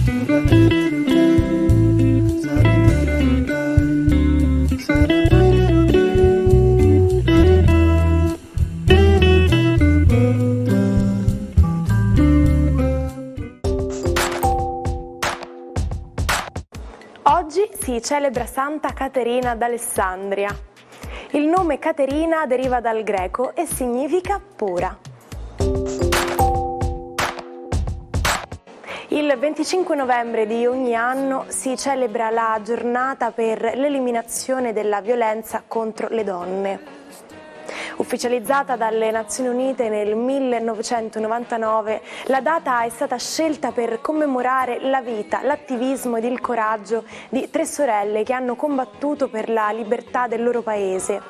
Oggi si celebra Santa Caterina d'Alessandria. Il nome Caterina deriva dal greco e significa pura. Il 25 novembre di ogni anno si celebra la giornata per l'eliminazione della violenza contro le donne. Ufficializzata dalle Nazioni Unite nel 1999, la data è stata scelta per commemorare la vita, l'attivismo ed il coraggio di tre sorelle che hanno combattuto per la libertà del loro paese.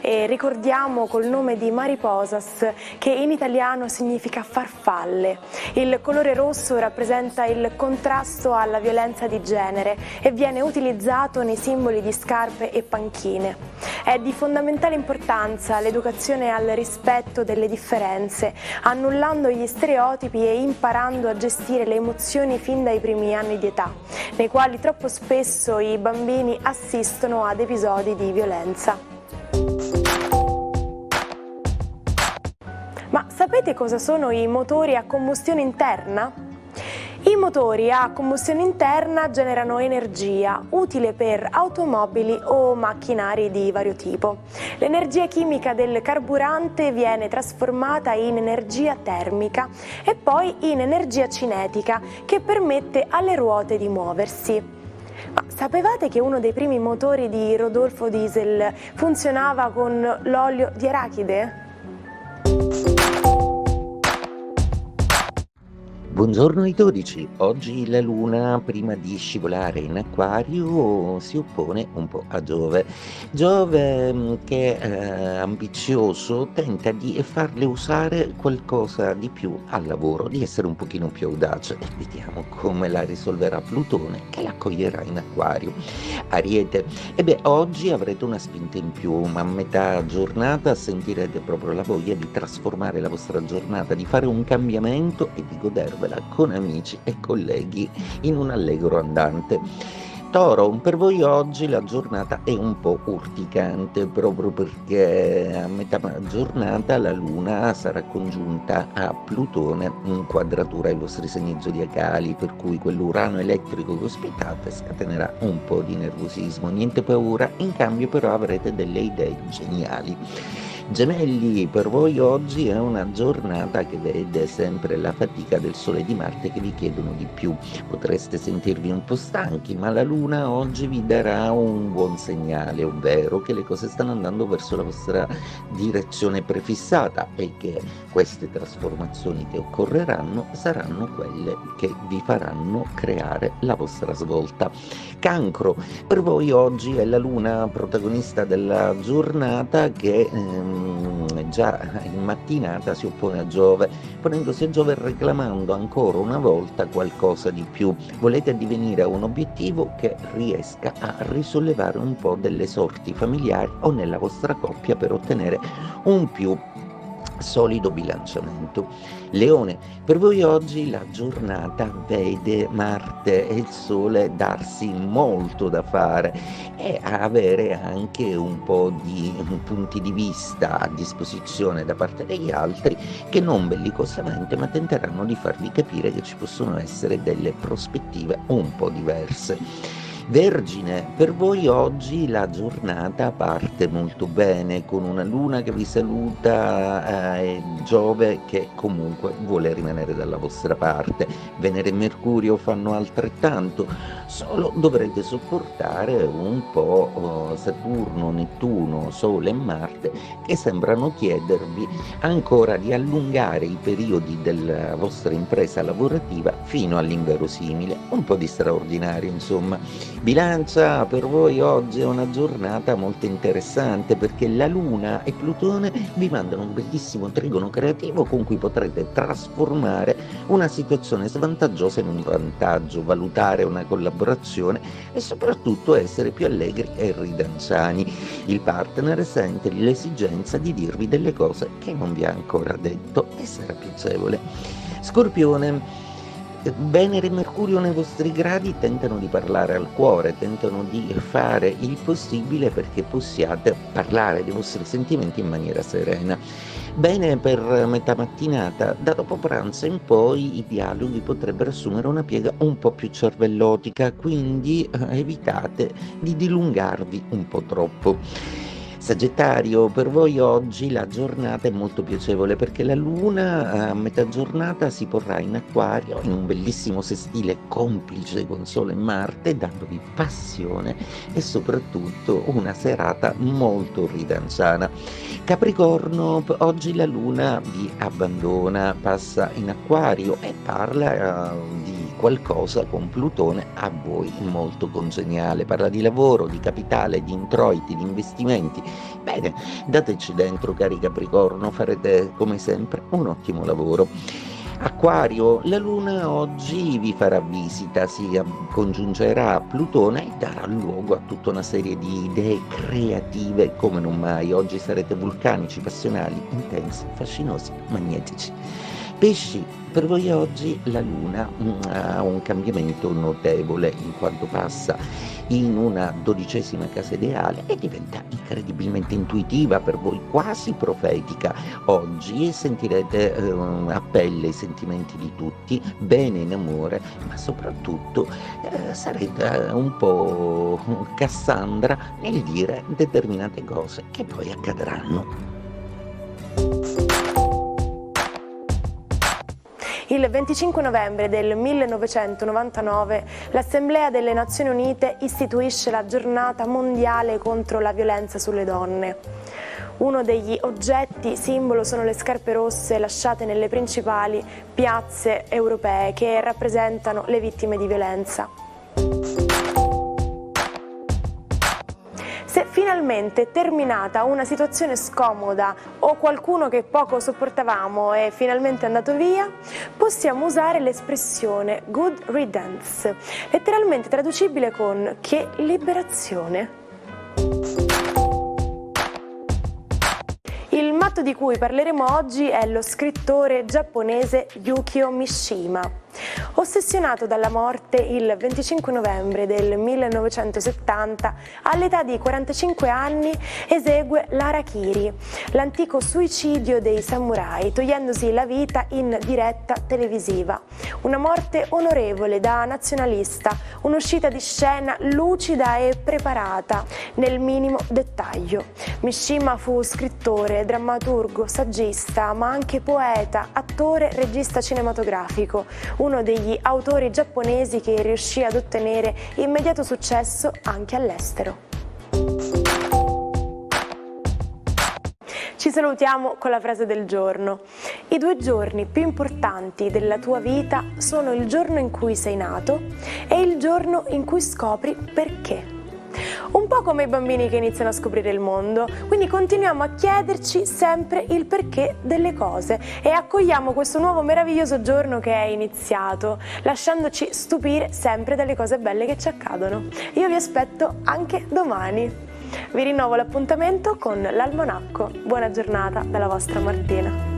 E ricordiamo col nome di Mariposas, che in italiano significa farfalle. Il colore rosso rappresenta il contrasto alla violenza di genere e viene utilizzato nei simboli di scarpe e panchine. È di fondamentale importanza l'educazione al rispetto delle differenze, annullando gli stereotipi e imparando a gestire le emozioni fin dai primi anni di età, nei quali troppo spesso i bambini assistono ad episodi di violenza. Ma sapete cosa sono i motori a combustione interna? I motori a combustione interna generano energia utile per automobili o macchinari di vario tipo. L'energia chimica del carburante viene trasformata in energia termica e poi in energia cinetica che permette alle ruote di muoversi. Ma sapevate che uno dei primi motori di Rodolfo Diesel funzionava con l'olio di arachide? Buongiorno ai 12, oggi la Luna prima di scivolare in Acquario si oppone un po' a Giove. Giove che ambizioso tenta di farle usare qualcosa di più al lavoro, di essere un pochino più audace e vediamo come la risolverà Plutone che l'accoglierà in Acquario. Ariete, oggi avrete una spinta in più, ma a metà giornata sentirete proprio la voglia di trasformare la vostra giornata, di fare un cambiamento e di godervela con amici e colleghi in un allegro andante. Toro, per voi oggi la giornata è un po' urticante proprio perché a metà giornata la Luna sarà congiunta a Plutone in quadratura ai vostri segni zodiacali, per cui quell'Urano elettrico che ospitate scatenerà un po' di nervosismo. Niente paura, in cambio però avrete delle idee geniali. Gemelli, per voi oggi è una giornata che vede sempre la fatica del Sole e di Marte che vi chiedono di più. Potreste sentirvi un po' stanchi, ma la Luna oggi vi darà un buon segnale, ovvero che le cose stanno andando verso la vostra direzione prefissata e che queste trasformazioni che occorreranno saranno quelle che vi faranno creare la vostra svolta. Cancro, per voi oggi è la Luna protagonista della giornata che già in mattinata si oppone a Giove, ponendosi a Giove e reclamando ancora una volta qualcosa di più. Volete addivenire a un obiettivo che riesca a risollevare un po' delle sorti familiari o nella vostra coppia per ottenere un più solido bilanciamento. Leone, per voi oggi la giornata vede Marte e il Sole darsi molto da fare e avere anche un po' di punti di vista a disposizione da parte degli altri che non bellicosamente ma tenteranno di farvi capire che ci possono essere delle prospettive un po' diverse. Vergine, per voi oggi la giornata parte molto bene con una Luna che vi saluta e Giove che comunque vuole rimanere dalla vostra parte. Venere e Mercurio fanno altrettanto, solo dovrete sopportare un po' Saturno, Nettuno, Sole e Marte che sembrano chiedervi ancora di allungare i periodi della vostra impresa lavorativa fino all'inverosimile, un po' di straordinario insomma. Bilancia, per voi oggi è una giornata molto interessante perché la Luna e Plutone vi mandano un bellissimo trigono creativo con cui potrete trasformare una situazione svantaggiosa in un vantaggio, valutare una collaborazione e soprattutto essere più allegri e ridanciani. Il partner sente l'esigenza di dirvi delle cose che non vi ha ancora detto e sarà piacevole. Scorpione, Venere e Mercurio nei vostri gradi tentano di parlare al cuore, tentano di fare il possibile perché possiate parlare dei vostri sentimenti in maniera serena. Bene per metà mattinata, da dopo pranzo in poi i dialoghi potrebbero assumere una piega un po' più cervellotica, quindi evitate di dilungarvi un po' troppo. Sagittario, per voi oggi la giornata è molto piacevole perché la Luna a metà giornata si porrà in Acquario in un bellissimo sestile complice con Sole e Marte, dandovi passione e soprattutto una serata molto ridanciana. Capricorno, oggi la Luna vi abbandona, passa in Acquario e parla di qualcosa con Plutone a voi molto congeniale. Parla di lavoro, di capitale, di introiti, di investimenti. Bene, dateci dentro, cari Capricorno, farete come sempre un ottimo lavoro. Acquario, la Luna oggi vi farà visita, si congiungerà a Plutone e darà luogo a tutta una serie di idee creative come non mai. Oggi sarete vulcanici, passionali, intensi, fascinosi, magnetici. Pesci, per voi oggi la Luna ha un cambiamento notevole in quanto passa in una 12ª casa ideale e diventa incredibilmente intuitiva, per voi quasi profetica oggi, e sentirete a pelle i sentimenti di tutti, bene in amore, ma soprattutto sarete un po' Cassandra nel dire determinate cose che poi accadranno. Il 25 novembre del 1999 l'Assemblea delle Nazioni Unite istituisce la Giornata mondiale contro la violenza sulle donne. Uno degli oggetti simbolo sono le scarpe rosse lasciate nelle principali piazze europee che rappresentano le vittime di violenza. Se finalmente terminata una situazione scomoda o qualcuno che poco sopportavamo è finalmente andato via, possiamo usare l'espressione good riddance, letteralmente traducibile con che liberazione. Il matto di cui parleremo oggi è lo scrittore giapponese Yukio Mishima. Ossessionato dalla morte il 25 novembre del 1970, all'età di 45 anni esegue l'harakiri, l'antico suicidio dei samurai, togliendosi la vita in diretta televisiva. Una morte onorevole da nazionalista, un'uscita di scena lucida e preparata nel minimo dettaglio. Mishima fu scrittore, drammaturgo, saggista, ma anche poeta, attore, regista cinematografico, uno degli autori giapponesi che riuscì ad ottenere immediato successo anche all'estero. Ci salutiamo con la frase del giorno. I 2 giorni più importanti della tua vita sono il giorno in cui sei nato e il giorno in cui scopri perché. Un po' come i bambini che iniziano a scoprire il mondo, quindi continuiamo a chiederci sempre il perché delle cose e accogliamo questo nuovo meraviglioso giorno che è iniziato, lasciandoci stupire sempre dalle cose belle che ci accadono. Io vi aspetto anche domani. Vi rinnovo l'appuntamento con l'Almanacco. Buona giornata dalla vostra Martina.